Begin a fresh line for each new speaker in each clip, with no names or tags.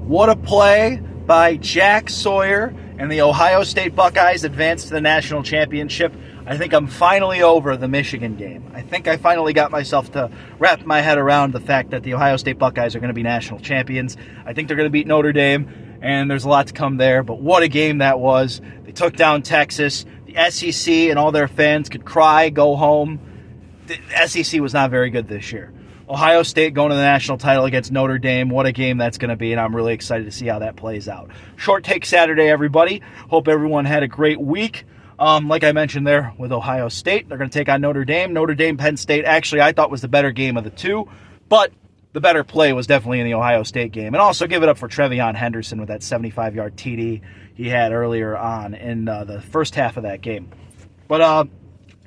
What a play by Jack Sawyer, and the Ohio State Buckeyes advanced to the national championship. I think I'm finally over the Michigan game. I think I finally got myself to wrap my head around the fact that the Ohio State Buckeyes are going to be national champions. I think they're going to beat Notre Dame, and there's a lot to come there. But what a game that was. They took down Texas. The SEC and all their fans could cry, go home. The SEC was not very good this year. Ohio State going to the national title against Notre Dame. What a game that's going to be, and I'm really excited to see how that plays out. Short Take Saturday, everybody. Hope everyone had a great week. Like I mentioned there with Ohio State, they're going to take on Notre Dame. Notre Dame, Penn State, actually, I thought was the better game of the two, but the better play was definitely in the Ohio State game. And also give it up for Trevion Henderson with that 75-yard TD he had earlier on in the first half of that game. But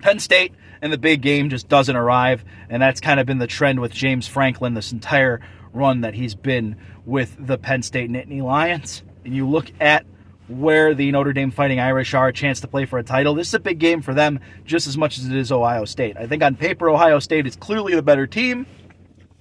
Penn State in the big game just doesn't arrive, and that's kind of been the trend with James Franklin this entire run that he's been with the Penn State Nittany Lions. And you look at where the Notre Dame Fighting Irish are, a chance to play for a title. This is a big game for them just as much as it is Ohio State. I think on paper Ohio State is clearly the better team,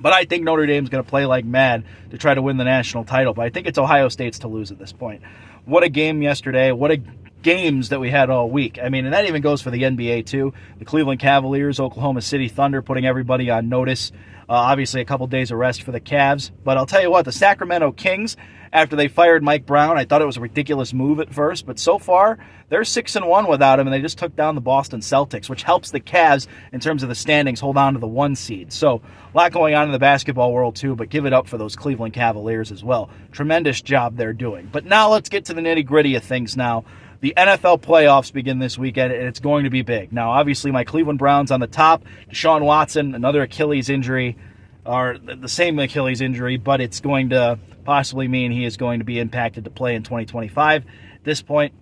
but I think Notre Dame's going to play like mad to try to win the national title. But I think it's Ohio State's to lose at this point. What a game yesterday. What a games that we had all week. I mean, and that even goes for the NBA too. The Cleveland Cavaliers, Oklahoma City Thunder putting everybody on notice. Obviously a couple days of rest for the Cavs. But I'll tell you what, the Sacramento Kings, after they fired Mike Brown, I thought it was a ridiculous move at first, but so far they're 6-1 without him, and they just took down the Boston Celtics, which helps the Cavs in terms of the standings hold on to the 1 seed. So a lot going on in the basketball world too, but give it up for those Cleveland Cavaliers as well. Tremendous job they're doing. But now let's get to the nitty-gritty of things now. The NFL playoffs begin this weekend, and it's going to be big. Now, obviously, my Cleveland Browns on the top. Deshaun Watson, another Achilles injury, or the same Achilles injury, but it's going to possibly mean he is going to be impacted to play in 2025. At this point,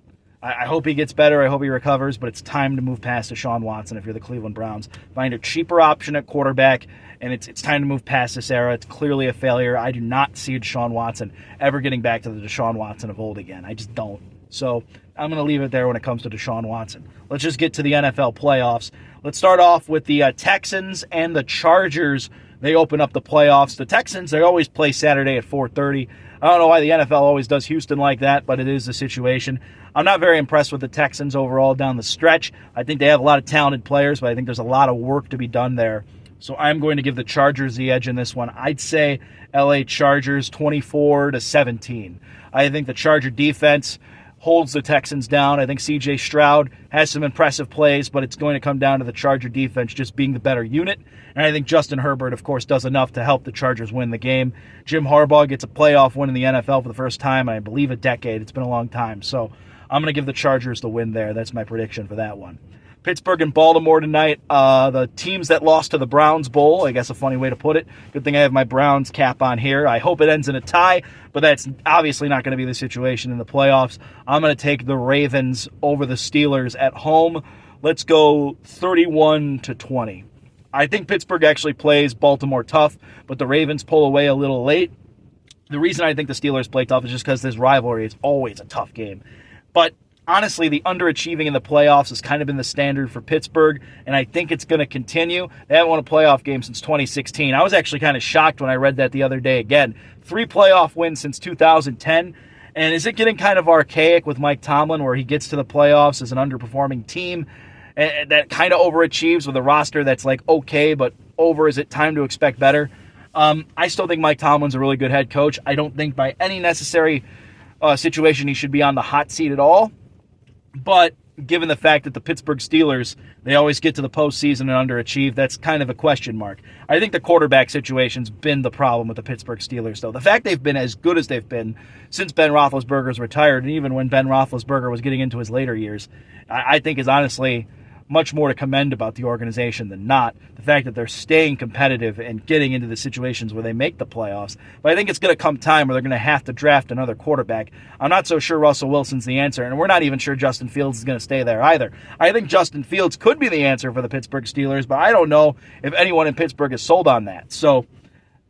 I hope he gets better. I hope he recovers, but it's time to move past Deshaun Watson if you're the Cleveland Browns. Find a cheaper option at quarterback, and it's time to move past this era. It's clearly a failure. I do not see Deshaun Watson ever getting back to the Deshaun Watson of old again. I just don't. So I'm going to leave it there when it comes to Deshaun Watson. Let's just get to the NFL playoffs. Let's start off with the Texans and the Chargers. They open up the playoffs. The Texans, they always play Saturday at 4:30. I don't know why the NFL always does Houston like that, but it is the situation. I'm not very impressed with the Texans overall down the stretch. I think they have a lot of talented players, but I think there's a lot of work to be done there. So I'm going to give the Chargers the edge in this one. I'd say LA Chargers 24-17. I think the Charger defense holds the Texans down. I think C.J. Stroud has some impressive plays, but it's going to come down to the Charger defense just being the better unit. And I think Justin Herbert, of course, does enough to help the Chargers win the game. Jim Harbaugh gets a playoff win in the NFL for the first time in, I believe, a decade. It's been a long time. So I'm going to give the Chargers the win there. That's my prediction for that one. Pittsburgh and Baltimore tonight. The teams that lost to the Browns Bowl, I guess a funny way to put it. Good thing I have my Browns cap on here. I hope it ends in a tie, but that's obviously not going to be the situation in the playoffs. I'm going to take the Ravens over the Steelers at home. Let's go 31-20. I think Pittsburgh actually plays Baltimore tough, but the Ravens pull away a little late. The reason I think the Steelers play tough is just because this rivalry is always a tough game. But honestly, the underachieving in the playoffs has kind of been the standard for Pittsburgh, and I think it's going to continue. They haven't won a playoff game since 2016. I was actually kind of shocked when I read that the other day again. 3 playoff wins since 2010. And is it getting kind of archaic with Mike Tomlin where he gets to the playoffs as an underperforming team that kind of overachieves with a roster that's like okay, but over? Is it time to expect better? I still think Mike Tomlin's a really good head coach. I don't think by any necessary situation he should be on the hot seat at all. But given the fact that the Pittsburgh Steelers, they always get to the postseason and underachieve, that's kind of a question mark. I think the quarterback situation's been the problem with the Pittsburgh Steelers, though. The fact they've been as good as they've been since Ben Roethlisberger's retired, and even when Ben Roethlisberger was getting into his later years, I think is honestly much more to commend about the organization than not. The fact that they're staying competitive and getting into the situations where they make the playoffs. But I think it's going to come time where they're going to have to draft another quarterback. I'm not so sure Russell Wilson's the answer, and we're not even sure Justin Fields is going to stay there either. I think Justin Fields could be the answer for the Pittsburgh Steelers, but I don't know if anyone in Pittsburgh is sold on that. So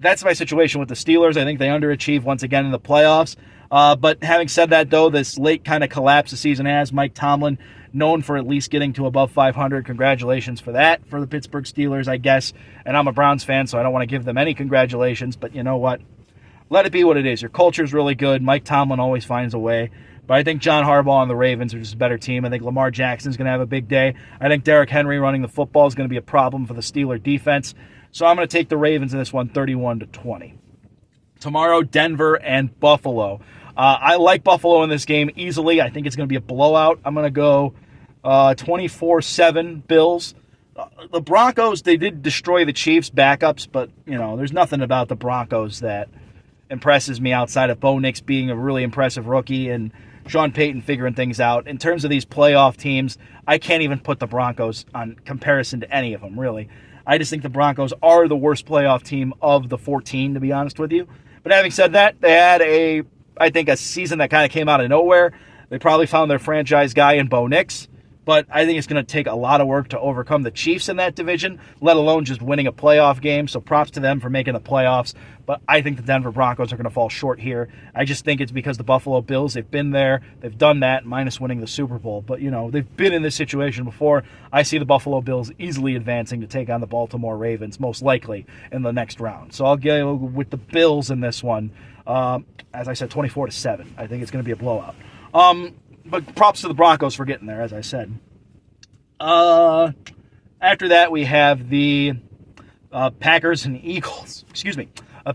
that's my situation with the Steelers. I think they underachieve once again in the playoffs. But having said that, though, this late kind of collapse the season has, Mike Tomlin, known for at least getting to above 500. Congratulations for that for the Pittsburgh Steelers, I guess. And I'm a Browns fan, so I don't want to give them any congratulations. But you know what? let it be what it is. Your culture is really good. Mike Tomlin always finds a way. But I think John Harbaugh and the Ravens are just a better team. I think Lamar Jackson's going to have a big day. I think Derrick Henry running the football is going to be a problem for the Steeler defense. So I'm going to take the Ravens in this one, 31-20. Tomorrow, Denver and Buffalo. I like Buffalo in this game easily. I think it's going to be a blowout. I'm going to go 24-7 Bills. The Broncos, they did destroy the Chiefs' backups, but, there's nothing about the Broncos that impresses me outside of Bo Nix being a really impressive rookie and Sean Payton figuring things out. In terms of these playoff teams, I can't even put the Broncos on comparison to any of them, really. I just think the Broncos are the worst playoff team of the 14, to be honest with you. But having said that, they had a season that kind of came out of nowhere. They probably found their franchise guy in Bo Nix. But I think it's going to take a lot of work to overcome the Chiefs in that division, let alone just winning a playoff game. So props to them for making the playoffs. But I think the Denver Broncos are going to fall short here. I just think it's because the Buffalo Bills, they've been there, they've done that, minus winning the Super Bowl. But, they've been in this situation before. I see the Buffalo Bills easily advancing to take on the Baltimore Ravens, most likely in the next round. So I'll go with the Bills in this one. As I said, 24-7. I think it's going to be a blowout. But props to the Broncos for getting there, as I said. After that, we have the Packers and Eagles.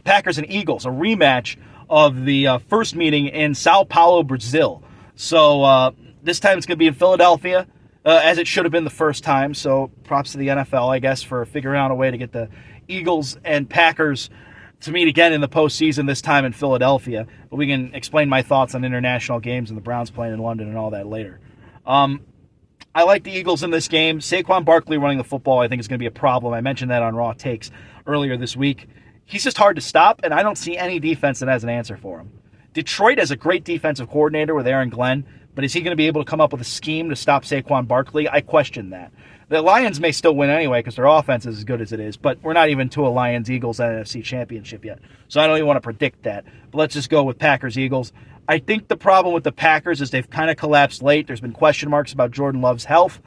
Packers and Eagles, a rematch of the first meeting in Sao Paulo, Brazil. So this time it's going to be in Philadelphia, as it should have been the first time. So props to the NFL, I guess, for figuring out a way to get the Eagles and Packers to meet again in the postseason, this time in Philadelphia. But we can explain my thoughts on international games and the Browns playing in London and all that later. I like the Eagles in this game. Saquon Barkley running the football, I think, is going to be a problem. I mentioned that on Raw Takes earlier this week. He's just hard to stop, and I don't see any defense that has an answer for him. Detroit has a great defensive coordinator with Aaron Glenn, but is he going to be able to come up with a scheme to stop Saquon Barkley? I question that. The Lions may still win anyway because their offense is as good as it is, but we're not even to a Lions-Eagles NFC championship yet, so I don't even want to predict that. But let's just go with Packers-Eagles. I think the problem with the Packers is they've kind of collapsed late. There's been question marks about Jordan Love's health,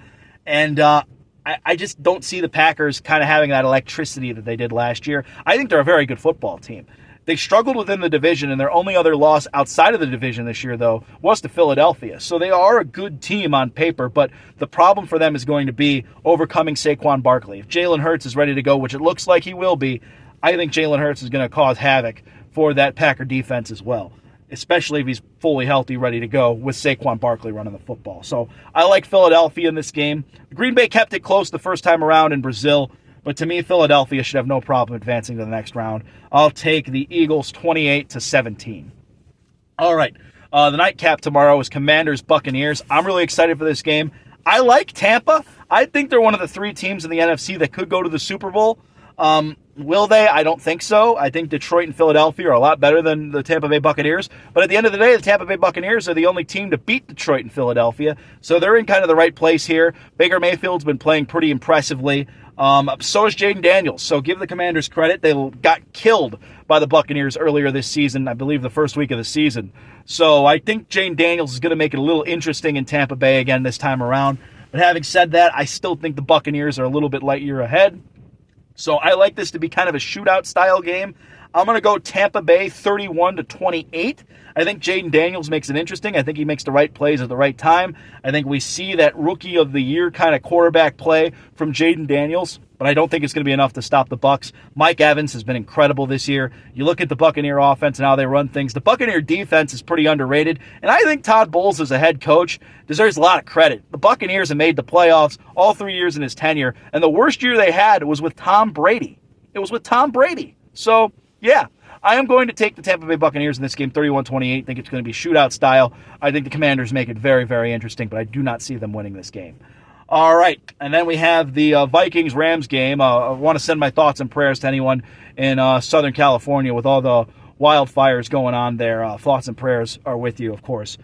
and I just don't see the Packers kind of having that electricity that they did last year. I think they're a very good football team. They struggled within the division, and their only other loss outside of the division this year, though, was to Philadelphia. So they are a good team on paper, but the problem for them is going to be overcoming Saquon Barkley. If Jalen Hurts is ready to go, which it looks like he will be, I think Jalen Hurts is going to cause havoc for that Packer defense as well, especially if he's fully healthy, ready to go with Saquon Barkley running the football. So I like Philadelphia in this game. Green Bay kept it close the first time around in Brazil, but to me, Philadelphia should have no problem advancing to the next round. I'll take the Eagles 28-17. All right, the nightcap tomorrow is Commanders-Buccaneers. I'm really excited for this game. I like Tampa. I think they're one of the three teams in the NFC that could go to the Super Bowl. Will they? I don't think so. I think Detroit and Philadelphia are a lot better than the Tampa Bay Buccaneers. But at the end of the day, the Tampa Bay Buccaneers are the only team to beat Detroit and Philadelphia. So they're in kind of the right place here. Baker Mayfield's been playing pretty impressively. So is Jaden Daniels. So give the Commanders credit. They got killed by the Buccaneers earlier this season, I believe the first week of the season. So I think Jaden Daniels is going to make it a little interesting in Tampa Bay again this time around. But having said that, I still think the Buccaneers are a little bit light year ahead. So I like this to be kind of a shootout style game. I'm going to go Tampa Bay 31-28. I think Jaden Daniels makes it interesting. I think he makes the right plays at the right time. I think we see that rookie of the year kind of quarterback play from Jaden Daniels, but I don't think it's going to be enough to stop the Bucs. Mike Evans has been incredible this year. You look at the Buccaneer offense and how they run things. The Buccaneer defense is pretty underrated, and I think Todd Bowles as a head coach deserves a lot of credit. The Buccaneers have made the playoffs all 3 years in his tenure, and the worst year they had was with Tom Brady. It was with Tom Brady. So, yeah, I am going to take the Tampa Bay Buccaneers in this game 31-28. I think it's going to be shootout style. I think the Commanders make it very, very interesting, but I do not see them winning this game. All right, and then we have the Vikings-Rams game. I want to send my thoughts and prayers to anyone in Southern California with all the wildfires going on there. Thoughts and prayers are with you, of course.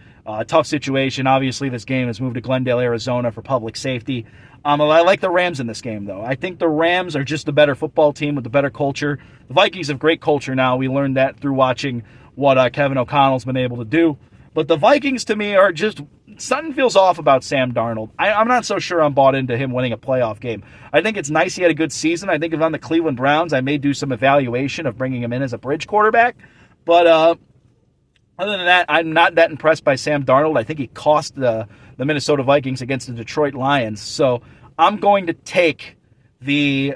Tough situation. Obviously, this game has moved to Glendale, Arizona for public safety. I like the Rams in this game, though. I think the Rams are just the better football team with the better culture. The Vikings have great culture now. We learned that through watching what Kevin O'Connell's been able to do. But the Vikings, to me, are just... something feels off about Sam Darnold. I'm not so sure I'm bought into him winning a playoff game. I think it's nice he had a good season. I think if I'm the Cleveland Browns, I may do some evaluation of bringing him in as a bridge quarterback. But other than that, I'm not that impressed by Sam Darnold. I think he cost the Minnesota Vikings against the Detroit Lions. So I'm going to take the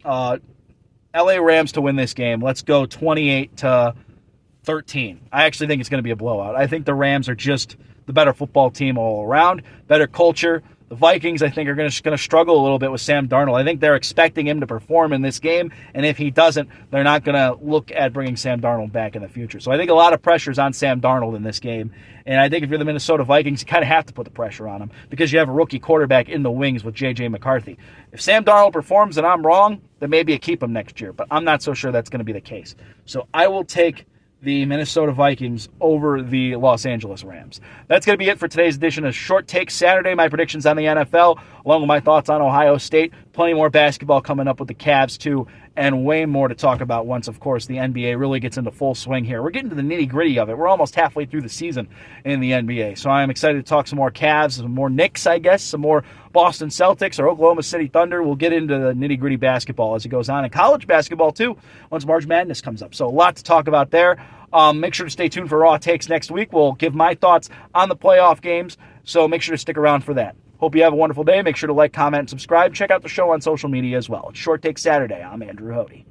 LA Rams to win this game. Let's go 28-13. I actually think it's going to be a blowout. I think the Rams are just the better football team all around, better culture. The Vikings, I think, are going to struggle a little bit with Sam Darnold. I think they're expecting him to perform in this game, and if he doesn't, they're not going to look at bringing Sam Darnold back in the future. So I think a lot of pressure is on Sam Darnold in this game, and I think if you're the Minnesota Vikings, you kind of have to put the pressure on him because you have a rookie quarterback in the wings with J.J. McCarthy. If Sam Darnold performs and I'm wrong, then maybe you keep him next year, but I'm not so sure that's going to be the case. So I will take the Minnesota Vikings over the Los Angeles Rams. That's going to be it for today's edition of Short Take Saturday. My predictions on the NFL, along with my thoughts on Ohio State. Plenty more basketball coming up with the Cavs, too, and way more to talk about once, of course, the NBA really gets into full swing here. We're getting to the nitty-gritty of it. We're almost halfway through the season in the NBA, so I'm excited to talk some more Cavs, some more Knicks, I guess, some more Boston Celtics or Oklahoma City Thunder. We'll get into the nitty-gritty basketball as it goes on, and college basketball, too, once March Madness comes up. So a lot to talk about there. Make sure to stay tuned for Raw Takes next week. We'll give my thoughts on the playoff games, so make sure to stick around for that. Hope you have a wonderful day. Make sure to like, comment, and subscribe. Check out the show on social media as well. It's Short Take Saturday. I'm Andrew Hody.